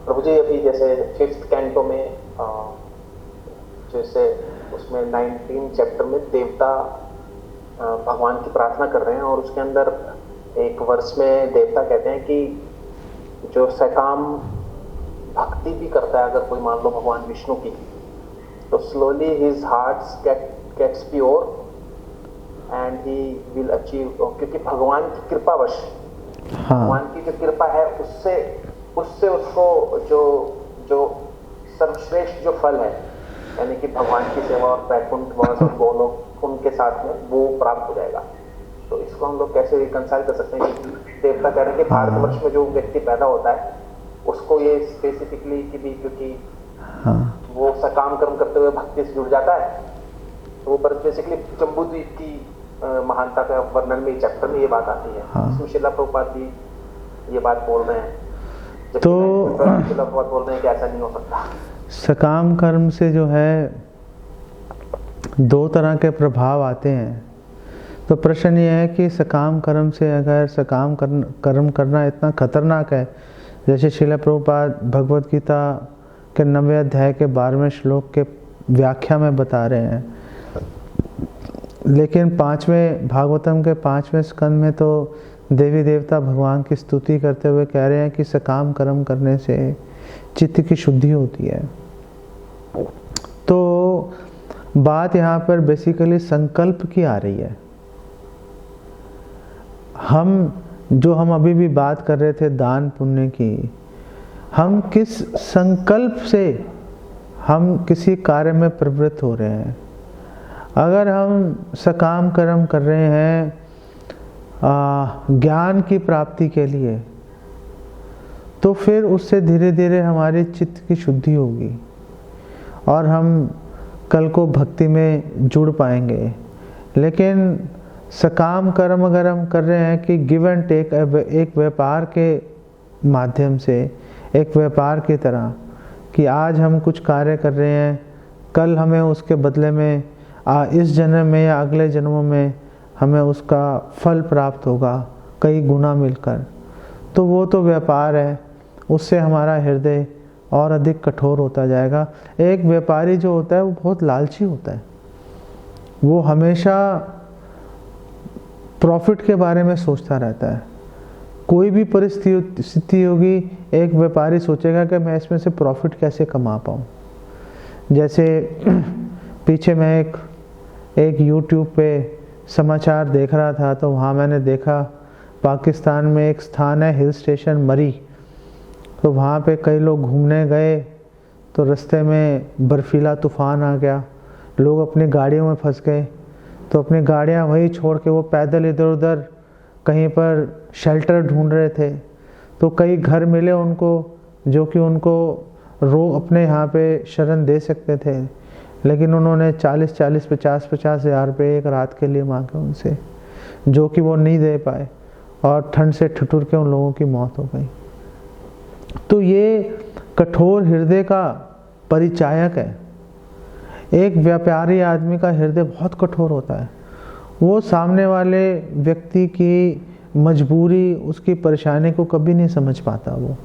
प्रभु जी अभी जैसे 5th canto में जैसे उसमें 19 चैप्टर में देवता भगवान की प्रार्थना कर रहे हैं, और उसके अंदर एक वर्ष में देवता कहते हैं कि जो सकाम भक्ति भी करता है, अगर कोई मान लो भगवान विष्णु की, तो slowly his heart gets pure and he will achieve, क्योंकि भगवान की कृपावश, भगवान की जो कृपा है उससे उसको जो सर्वश्रेष्ठ जो फल है, यानी कि भगवान की सेवा और वैकुंठ वास और गोलोक, उनके साथ में वो प्राप्त हो जाएगा। तो इसको हम लोग कैसे रिकंसाइल कर सकते हैं कि देवता कह रहे हैं कि भारतवर्ष में जो व्यक्ति पैदा होता है उसको ये स्पेसिफिकली कि भी क्योंकि वो सकाम कर्म करते हुए भक्ति से जुड़ जाता है, तो वो बेसिकली जम्बूद्वीप की महानता का वर्णन में चैप्टर में ये बात आती है। इसमें श्रीला प्रभुपाद भी ये बात बोल रहे हैं, तो श्रीला प्रभुपाद बोल रहे हैं कि ऐसा नहीं हो सकता। सकाम कर्म से जो है 2 तरह के प्रभाव आते हैं। तो प्रश्न ये है कि सकाम कर्म से अगर सकाम कर्म करना इतना खतरनाक है, जैसे श्रीला प्रभुपाद भगवत गीता के 9वें अध्याय के 12वें श्लोक के व्याख्या में बता रहे हैं, लेकिन 5वें भागवतम के 5वें स्कंद में तो देवी देवता भगवान की स्तुति करते हुए कह रहे हैं कि सकाम कर्म करने से चित्त की शुद्धि होती है। तो बात यहाँ पर बेसिकली संकल्प की आ रही है। हम अभी भी बात कर रहे थे दान पुण्य की, हम किस संकल्प से हम किसी कार्य में प्रवृत्त हो रहे हैं। अगर हम सकाम कर्म कर रहे हैं ज्ञान की प्राप्ति के लिए, तो फिर उससे धीरे धीरे हमारे चित्त की शुद्धि होगी और हम कल को भक्ति में जुड़ पाएंगे। लेकिन सकाम कर्म अगर हम कर रहे हैं कि गिव एंड टेक, एक व्यापार के माध्यम से, एक व्यापार की तरह कि आज हम कुछ कार्य कर रहे हैं, कल हमें उसके बदले में इस जन्म में या अगले जन्मों में हमें उसका फल प्राप्त होगा कई गुना मिलकर, तो वो तो व्यापार है, उससे हमारा हृदय और अधिक कठोर होता जाएगा। एक व्यापारी जो होता है वो बहुत लालची होता है, वो हमेशा प्रॉफिट के बारे में सोचता रहता है। कोई भी परिस्थिति होगी, एक व्यापारी सोचेगा कि मैं इसमें से प्रॉफिट कैसे कमा पाऊँ। जैसे पीछे मैं एक YouTube पे समाचार देख रहा था, तो वहाँ मैंने देखा पाकिस्तान में एक स्थान है हिल स्टेशन मरी, तो वहाँ पे कई लोग घूमने गए, तो रास्ते में बर्फीला तूफ़ान आ गया, लोग अपनी गाड़ियों में फंस गए, तो अपनी गाड़ियाँ वहीं छोड़ के वो पैदल इधर उधर कहीं पर शेल्टर ढूंढ रहे थे। तो कई घर मिले उनको जो कि उनको अपने यहाँ पे शरण दे सकते थे, लेकिन उन्होंने 40-40, 50-50 हज़ार रुपये एक रात के लिए मांगे उनसे, जो कि वो नहीं दे पाए और ठंड से ठिठुर के उन लोगों की मौत हो गई। तो ये कठोर हृदय का परिचायक है। एक व्यापारी आदमी का हृदय बहुत कठोर होता है, वो सामने वाले व्यक्ति की मजबूरी, उसकी परेशानी को कभी नहीं समझ पाता वो।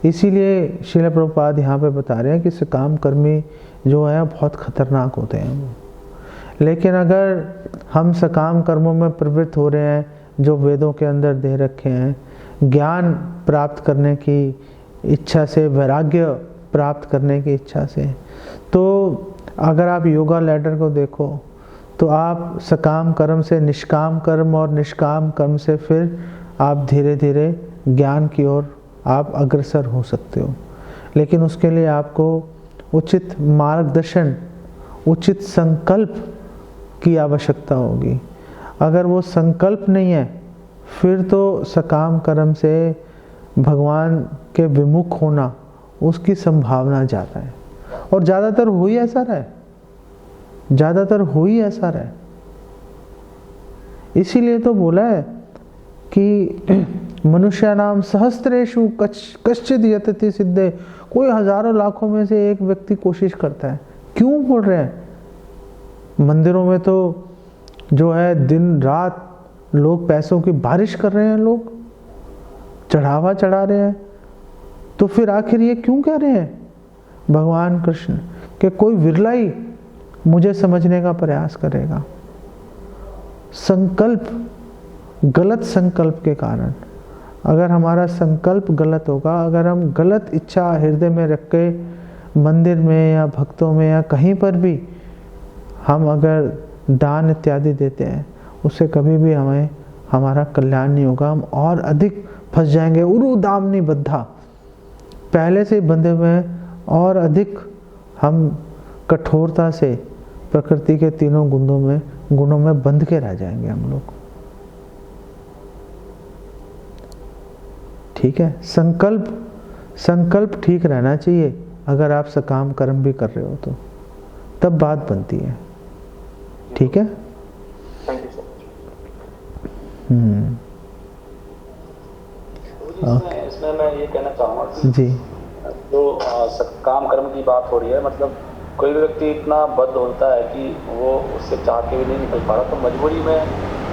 इसीलिए श्रील प्रभुपाद यहाँ पे बता रहे हैं कि सकाम कर्मी जो है बहुत खतरनाक होते हैं वो। लेकिन अगर हम सकाम कर्मों में प्रवृत्त हो रहे हैं जो वेदों के अंदर दे रखे हैं, ज्ञान प्राप्त करने की इच्छा से, वैराग्य प्राप्त करने की इच्छा से, तो अगर आप योगा लैडर को देखो तो आप सकाम कर्म से निष्काम कर्म और निष्काम कर्म से फिर आप धीरे धीरे ज्ञान की ओर आप अग्रसर हो सकते हो। लेकिन उसके लिए आपको उचित मार्गदर्शन, उचित संकल्प की आवश्यकता होगी। अगर वो संकल्प नहीं है, फिर तो सकाम कर्म से भगवान के विमुख होना उसकी संभावना ज़्यादा है, और ज़्यादातर हो ही ऐसा रहा है, ज़्यादातर हो ही ऐसा रहा है। इसीलिए तो बोला है कि मनुष्यानाम सहस्त्रेषु कश्चिद् यतति सिद्धे, कोई हजारों लाखों में से एक व्यक्ति कोशिश करता है। क्यों बोल रहे हैं? मंदिरों में तो जो है दिन रात लोग पैसों की बारिश कर रहे हैं, लोग चढ़ावा चढ़ा रहे हैं, तो फिर आखिर ये क्यों कह रहे हैं भगवान कृष्ण कि कोई विरला ही मुझे समझने का प्रयास करेगा? संकल्प, गलत संकल्प के कारण, अगर हमारा संकल्प गलत होगा, अगर हम गलत इच्छा हृदय में रख के मंदिर में या भक्तों में या कहीं पर भी हम अगर दान इत्यादि देते हैं, उससे कभी भी हमें हमारा कल्याण नहीं होगा। हम और अधिक फंस जाएंगे। उरु दामनी बद्धा, पहले से बंधे हुए हैं और अधिक हम कठोरता से प्रकृति के तीनों गुणों में बंध के रह जाएंगे हम लोग। ठीक है, संकल्प ठीक रहना चाहिए। अगर आप सकाम कर्म भी कर रहे हो तो तब बात बनती है। ठीक है, थैंक यू सर। इसमें मैं ये कहना चाहूँगा कि जी, जो काम कर्म की बात हो रही है, मतलब कोई व्यक्ति इतना बद्ध होता है कि वो उससे चाह के भी नहीं निकल पा रहा, तो मजबूरी में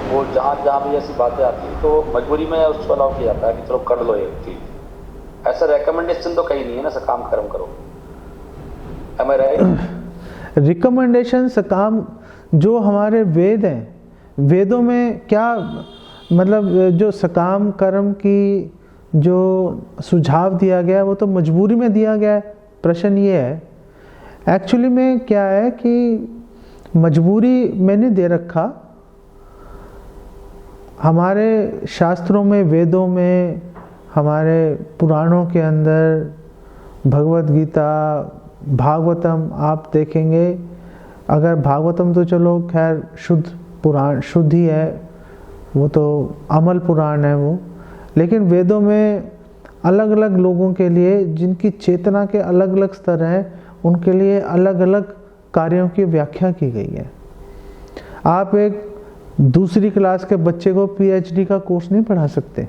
वो जहाँ भी ऐसी बातें आती हैं तो मजबूरी में उसको अलाउ किया जाता है कि चलो कर लो एक चीज़। ऐसा रिकमेंडेशन तो कहीं नहीं है ना, सकाम कर्म करो। Am I right? रिकमेंडेशन सकाम, जो हमारे वेद हैं, वेदों में क्या मतलब, जो सकाम कर्म की जो सुझाव दिया गया है वो तो मजबूरी में दिया गया है। प्रश्न ये है एक्चुअली में क्या है कि मजबूरी मैंने दे रखा। हमारे शास्त्रों में, वेदों में, हमारे पुराणों के अंदर, भगवत गीता, भागवतम आप देखेंगे। अगर भागवतम तो चलो खैर शुद्ध पुराण, शुद्ध ही है, वो तो अमल पुराण है वो। लेकिन वेदों में अलग अलग लोगों के लिए, जिनकी चेतना के अलग अलग स्तर हैं, उनके लिए अलग अलग कार्यों की व्याख्या की गई है। आप एक दूसरी क्लास के बच्चे को पीएचडी का कोर्स नहीं पढ़ा सकते,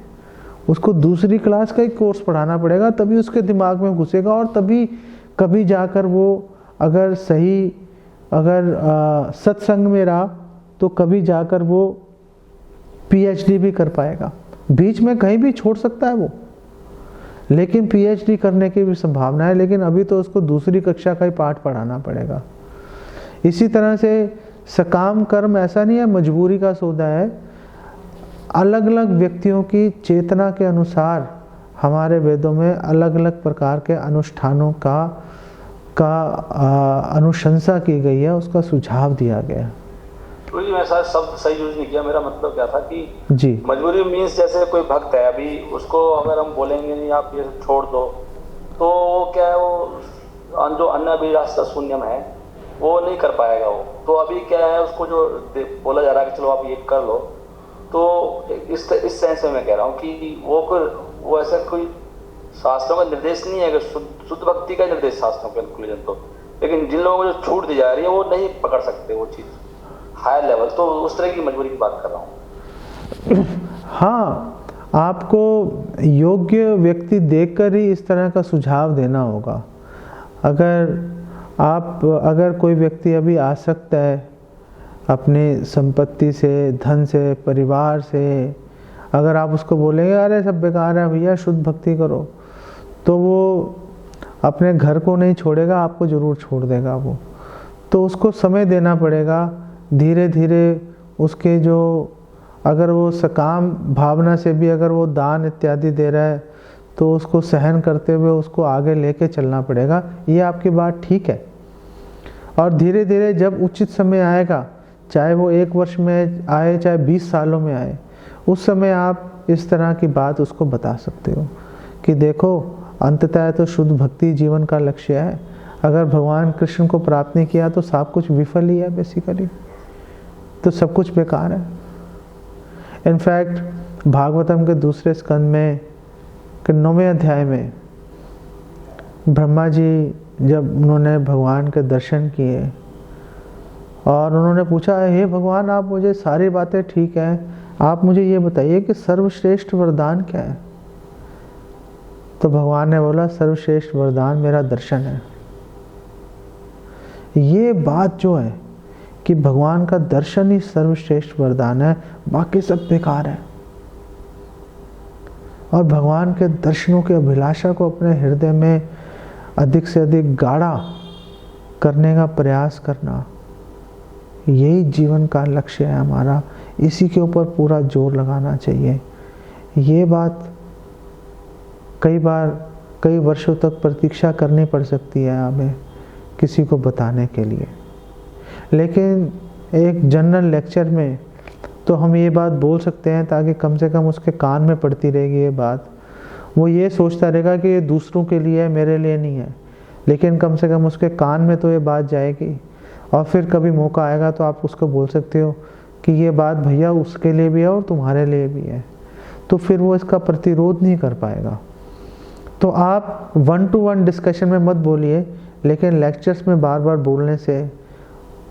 उसको दूसरी क्लास का ही कोर्स पढ़ाना पड़ेगा, तभी उसके दिमाग में घुसेगा और तभी कभी जाकर वो अगर सही, अगर सत्संग में रहा तो कभी जाकर वो पीएचडी भी कर पाएगा। बीच में कहीं भी छोड़ सकता है वो, लेकिन पीएचडी करने की भी संभावना है, लेकिन अभी तो उसको दूसरी कक्षा का ही पाठ पढ़ाना पड़ेगा। इसी तरह से सकाम कर्म ऐसा नहीं है मजबूरी का सौदा है। अलग अलग व्यक्तियों की चेतना के अनुसार हमारे वेदों में अलग अलग प्रकार के अनुष्ठानों का अनुशंसा की गई है, उसका सुझाव दिया गया। तो ये मैं शायद शब्द सही यूज नहीं किया। मेरा मतलब क्या था कि जी, मजबूरी मीन्स जैसे कोई भक्त है, अभी उसको अगर हम बोलेंगे नहीं आप ये छोड़ दो, तो वो क्या है, वो जो अन्नाभिलाषा शून्यम है वो नहीं कर पाएगा वो। तो अभी क्या है, उसको जो बोला जा रहा है कि चलो आप ये कर लो, तो इस सेंस में मैं कह रहा हूँ कि वो ऐसा कोई शास्त्रों का निर्देश नहीं है कि शुद्ध भक्ति का निर्देश शास्त्रों के अनुकूल तो, लेकिन जिन लोगों को जो छूट दी जा रही है वो नहीं पकड़ सकते वो चीज़ हायर लेवल, तो उस तरह की मजबूरी की बात कर रहा हूँ। हाँ, आपको योग्य व्यक्ति देखकर ही इस तरह का सुझाव देना होगा। अगर कोई व्यक्ति अभी आसक्त है अपनी संपत्ति से, धन से, परिवार से, अगर आप उसको बोलेंगे अरे सब बेकार है भैया शुद्ध भक्ति करो, तो वो अपने घर को नहीं छोड़ेगा, आपको ज़रूर छोड़ देगा वो। तो उसको समय देना पड़ेगा, धीरे धीरे उसके जो, अगर वो सकाम भावना से भी अगर वो दान इत्यादि दे रहा है तो उसको सहन करते हुए उसको आगे लेके चलना पड़ेगा। ये आपकी बात ठीक है। और धीरे धीरे जब उचित समय आएगा, चाहे वो 1 वर्ष में आए चाहे 20 सालों में आए, उस समय आप इस तरह की बात उसको बता सकते हो कि देखो अंततः तो शुद्ध भक्ति जीवन का लक्ष्य है। अगर भगवान कृष्ण को प्राप्त नहीं किया तो सब कुछ विफल ही है, बेसिकली तो सब कुछ बेकार है। इनफैक्ट भागवतम के दूसरे स्कंद में 9वें अध्याय में ब्रह्मा जी जब उन्होंने भगवान के दर्शन किए और उन्होंने पूछा, हे भगवान आप मुझे सारी बातें ठीक है, आप मुझे ये बताइए कि सर्वश्रेष्ठ वरदान क्या है। तो भगवान ने बोला सर्वश्रेष्ठ वरदान मेरा दर्शन है। ये बात जो है कि भगवान का दर्शन ही सर्वश्रेष्ठ वरदान है, बाकी सब बेकार है। और भगवान के दर्शनों की अभिलाषा को अपने हृदय में अधिक से अधिक गाढ़ा करने का प्रयास करना, यही जीवन का लक्ष्य है हमारा। इसी के ऊपर पूरा जोर लगाना चाहिए। ये बात कई बार कई वर्षों तक प्रतीक्षा करनी पड़ सकती है हमें किसी को बताने के लिए, लेकिन एक जनरल लेक्चर में तो हम ये बात बोल सकते हैं ताकि कम से कम उसके कान में पड़ती रहेगी ये बात। वो ये सोचता रहेगा कि ये दूसरों के लिए है, मेरे लिए नहीं है, लेकिन कम से कम उसके कान में तो ये बात जाएगी। और फिर कभी मौका आएगा तो आप उसको बोल सकते हो कि ये बात भैया उसके लिए भी है और तुम्हारे लिए भी है, तो फिर वो इसका प्रतिरोध नहीं कर पाएगा। तो आप 1-to-1 डिस्कशन में मत बोलिए, लेकिन लेक्चर्स में बार बार बोलने से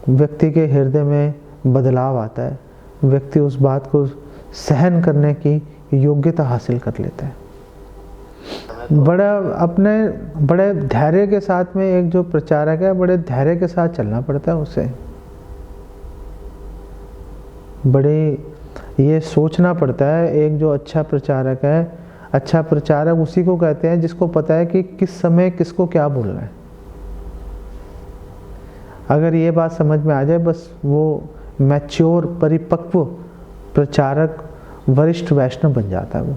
व्यक्ति के हृदय में बदलाव आता है, व्यक्ति उस बात को सहन करने की योग्यता हासिल कर लेता है। बड़े धैर्य के साथ में एक जो प्रचारक है, बड़े धैर्य के साथ चलना पड़ता है उसे। बड़े ये सोचना पड़ता है, एक जो अच्छा प्रचारक है, अच्छा प्रचारक उसी को कहते हैं जिसको पता है कि किस समय किसको क्या बोलना है। अगर ये बात समझ में आ जाए, बस वो मैच्योर परिपक्व प्रचारक, वरिष्ठ वैष्णव बन जाता है वो।